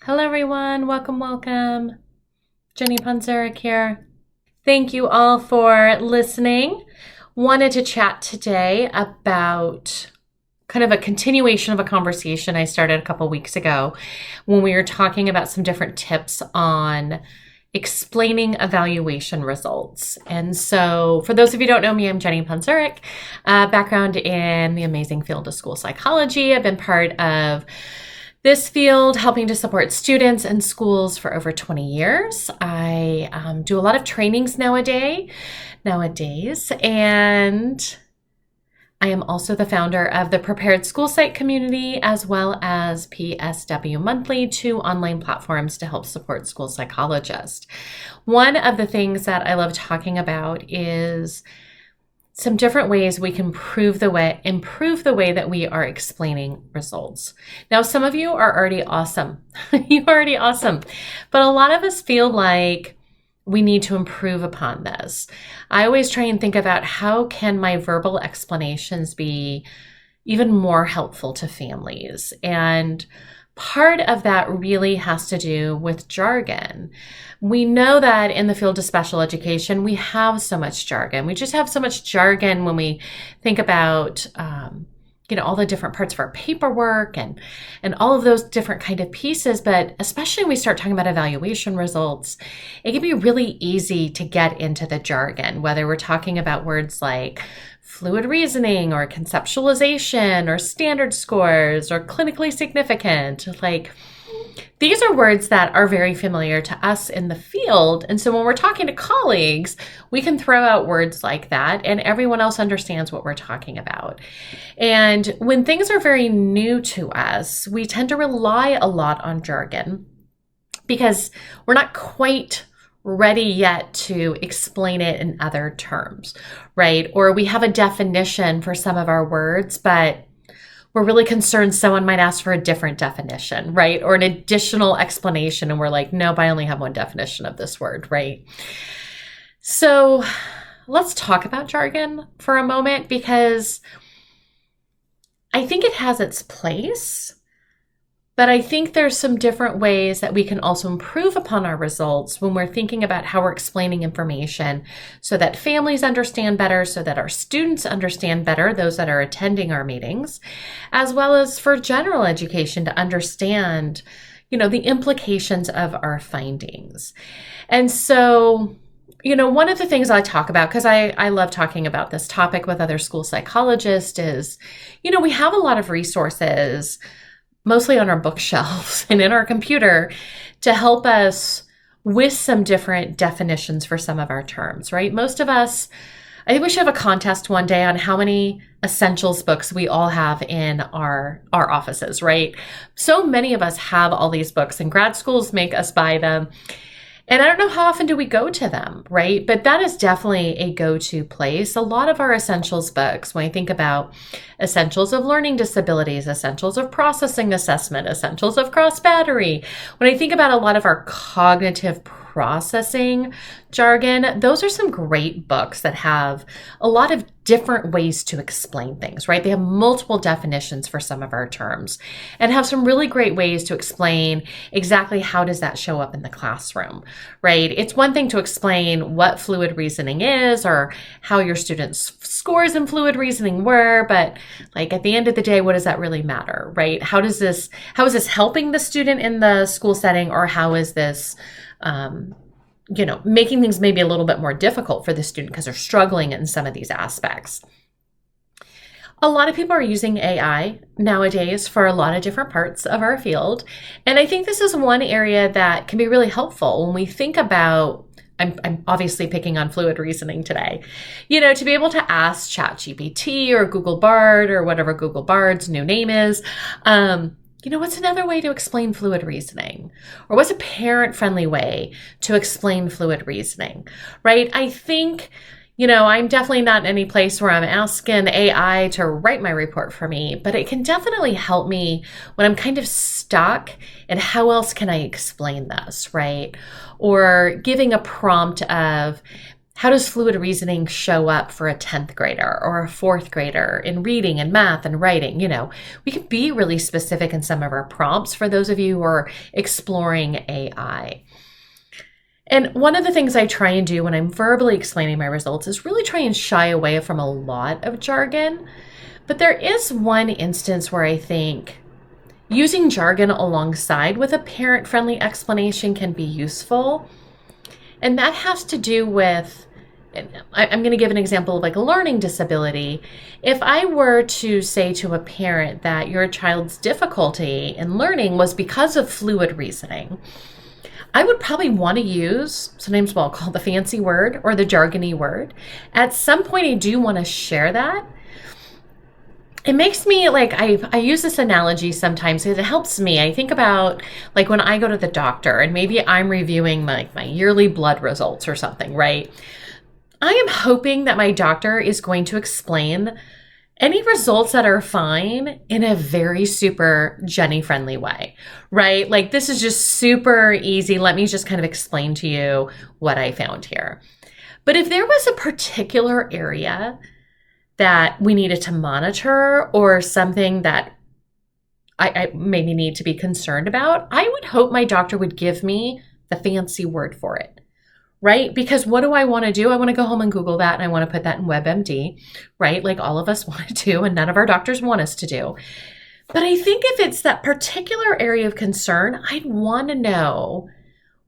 Hello, everyone. Welcome. Jenny Ponzuric here. Thank you all for listening. Wanted to chat today about kind of a continuation of a conversation I started a couple weeks ago when we were talking about some different tips on explaining evaluation results. And so for those of you who don't know me, I'm Jenny Ponzuric, background in the amazing field of school psychology. I've been part of this field, helping to support students and schools for over 20 years. I do a lot of trainings nowadays, and I am also the founder of the Prepared School Psych community, as well as PSW Monthly, two online platforms to help support school psychologists. One of the things that I love talking about is some different ways we can improve the way that we are explaining results. Now, some of you are already awesome. You're already awesome. But a lot of us feel like we need to improve upon this. I always try and think about how can my verbal explanations be even more helpful to families. And part of that really has to do with jargon. We know that in the field of special education, we have so much jargon. We just have so much jargon when we think about, all the different parts of our paperwork and all of those different kind of pieces. But especially when we start talking about evaluation results, it can be really easy to get into the jargon, whether we're talking about words like fluid reasoning or conceptualization or standard scores or clinically significant. These are words that are very familiar to us in the field. And so when we're talking to colleagues, we can throw out words like that and everyone else understands what we're talking about. And when things are very new to us, we tend to rely a lot on jargon because we're not quite ready yet to explain it in other terms, right? Or we have a definition for some of our words, but we're really concerned someone might ask for a different definition, right? Or an additional explanation. And we're like, nope, I only have one definition of this word, right? So let's talk about jargon for a moment, because I think it has its place. But I think there's some different ways that we can also improve upon our results when we're thinking about how we're explaining information so that families understand better, so that our students understand better, those that are attending our meetings, as well as for general education to understand, the implications of our findings. And so, one of the things I talk about, because I love talking about this topic with other school psychologists, is, we have a lot of resources mostly on our bookshelves and in our computer to help us with some different definitions for some of our terms, right? Most of us, I think we should have a contest one day on how many essentials books we all have in our offices, right? So many of us have all these books and grad schools make us buy them. And I don't know how often do we go to them, right? But that is definitely a go-to place. A lot of our essentials books, when I think about essentials of learning disabilities, essentials of processing assessment, essentials of cross battery, when I think about a lot of our cognitive processing jargon, those are some great books that have a lot of different ways to explain things, right? They have multiple definitions for some of our terms and have some really great ways to explain exactly how does that show up in the classroom, right? It's one thing to explain what fluid reasoning is or how your students' scores in fluid reasoning were, but at the end of the day, what does that really matter, right? How is this helping the student in the school setting, or how is this making things maybe a little bit more difficult for the student because they're struggling in some of these aspects. A lot of people are using AI nowadays for a lot of different parts of our field. And I think this is one area that can be really helpful when we think about, I'm obviously picking on fluid reasoning today, to be able to ask ChatGPT or Google Bard or whatever Google Bard's new name is, what's another way to explain fluid reasoning? Or what's a parent-friendly way to explain fluid reasoning, right? I think, I'm definitely not in any place where I'm asking AI to write my report for me, but it can definitely help me when I'm kind of stuck and how else can I explain this, right? Or giving a prompt of, how does fluid reasoning show up for a 10th grader or a 4th grader in reading and math and writing? We can be really specific in some of our prompts for those of you who are exploring AI. And one of the things I try and do when I'm verbally explaining my results is really try and shy away from a lot of jargon. But there is one instance where I think using jargon alongside with a parent-friendly explanation can be useful. And that has to do with, I'm going to give an example of like a learning disability. If I were to say to a parent that your child's difficulty in learning was because of fluid reasoning, I would probably want to use, sometimes we'll call the fancy word or the jargony word. At some point, I do want to share that. It makes me like, I use this analogy sometimes because it helps me. I think about like when I go to the doctor and maybe I'm reviewing my yearly blood results or something, right? I am hoping that my doctor is going to explain any results that are fine in a very super Jenny friendly way, right? Like this is just super easy. Let me just kind of explain to you what I found here. But if there was a particular area that we needed to monitor or something that I maybe need to be concerned about, I would hope my doctor would give me the fancy word for it. Right? Because what do I want to do? I want to go home and Google that and I want to put that in WebMD, right? Like all of us want to do and none of our doctors want us to do. But I think if it's that particular area of concern, I'd want to know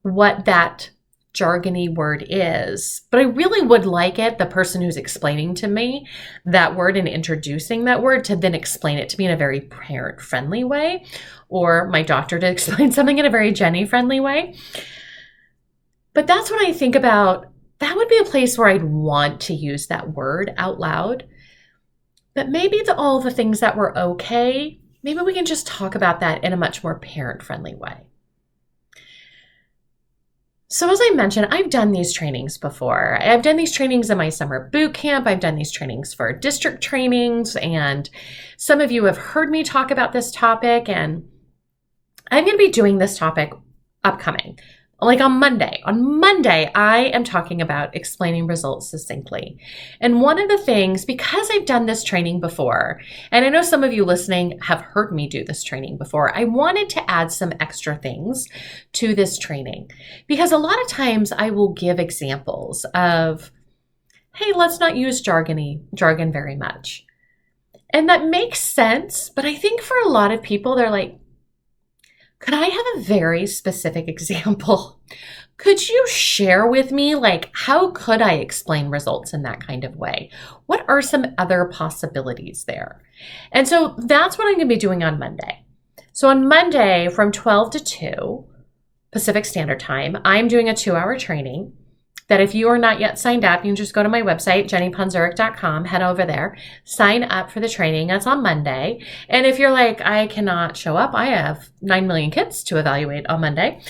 what that jargony word is. But I really would like it, the person who's explaining to me that word and introducing that word, to then explain it to me in a very parent-friendly way, or my doctor to explain something in a very Jenny-friendly way. But that's when I think about, that would be a place where I'd want to use that word out loud. But maybe all the things that were okay, maybe we can just talk about that in a much more parent-friendly way. So as I mentioned, I've done these trainings before. I've done these trainings in my summer boot camp. I've done these trainings for district trainings. And some of you have heard me talk about this topic. And I'm going to be doing this topic upcoming. Like on Monday. On Monday, I am talking about explaining results succinctly. And one of the things, because I've done this training before, and I know some of you listening have heard me do this training before, I wanted to add some extra things to this training. Because a lot of times I will give examples of, hey, let's not use jargon very much. And that makes sense, but I think for a lot of people, they're like, could I have a very specific example? Could you share with me, like, how could I explain results in that kind of way? What are some other possibilities there? And so that's what I'm going to be doing on Monday. So on Monday from 12 to 2 Pacific Standard Time, I'm doing a 2-hour training that if you are not yet signed up, you can just go to my website, jennyponzuric.com, head over there, sign up for the training. That's on Monday. And if you're like, I cannot show up, I have 9 million kids to evaluate on Monday.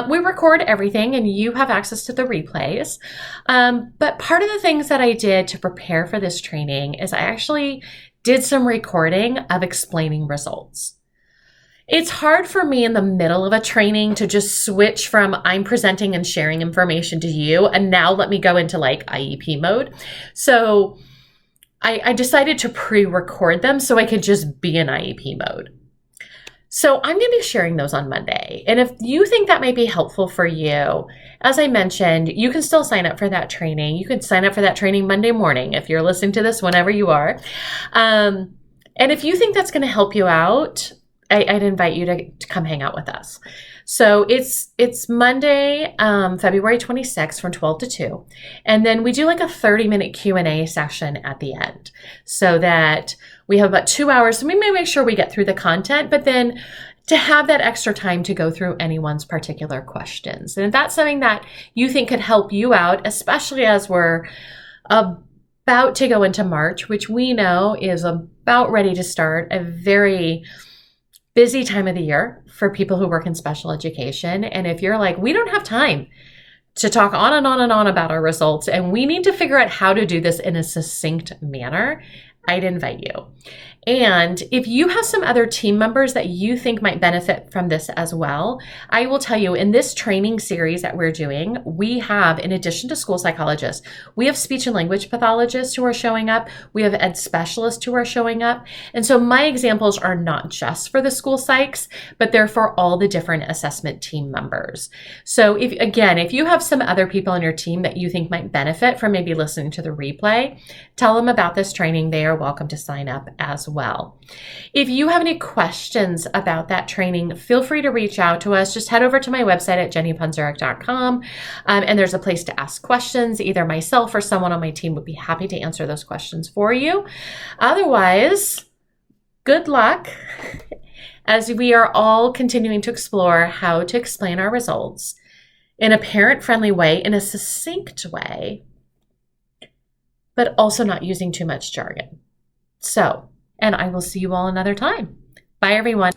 We record everything and you have access to the replays. But part of the things that I did to prepare for this training is I actually did some recording of explaining results. It's hard for me in the middle of a training to just switch from I'm presenting and sharing information to you, and now let me go into like IEP mode. So I decided to pre-record them so I could just be in IEP mode. So I'm going to be sharing those on Monday. And if you think that might be helpful for you, as I mentioned, you can still sign up for that training. You can sign up for that training Monday morning if you're listening to this whenever you are. And if you think that's going to help you out, I'd invite you to come hang out with us. So it's Monday, February 26th from 12 to 2. And then we do like a 30-minute Q&A session at the end so that we have about 2 hours. So we may make sure we get through the content, but then to have that extra time to go through anyone's particular questions. And if that's something that you think could help you out, especially as we're about to go into March, which we know is about ready to start, a very busy time of the year for people who work in special education. And if you're like, we don't have time to talk on and on and on about our results, and we need to figure out how to do this in a succinct manner, I'd invite you. And if you have some other team members that you think might benefit from this as well, I will tell you in this training series that we're doing, we have, in addition to school psychologists, we have speech and language pathologists who are showing up. We have ed specialists who are showing up. And so my examples are not just for the school psychs, but they're for all the different assessment team members. So if you have some other people on your team that you think might benefit from maybe listening to the replay, tell them about this training. They are welcome to sign up as well. If you have any questions about that training, feel free to reach out to us. Just head over to my website at jennyponzuric.com, and there's a place to ask questions. Either myself or someone on my team would be happy to answer those questions for you. Otherwise, good luck as we are all continuing to explore how to explain our results in a parent-friendly way, in a succinct way, but also not using too much jargon. And I will see you all another time. Bye, everyone.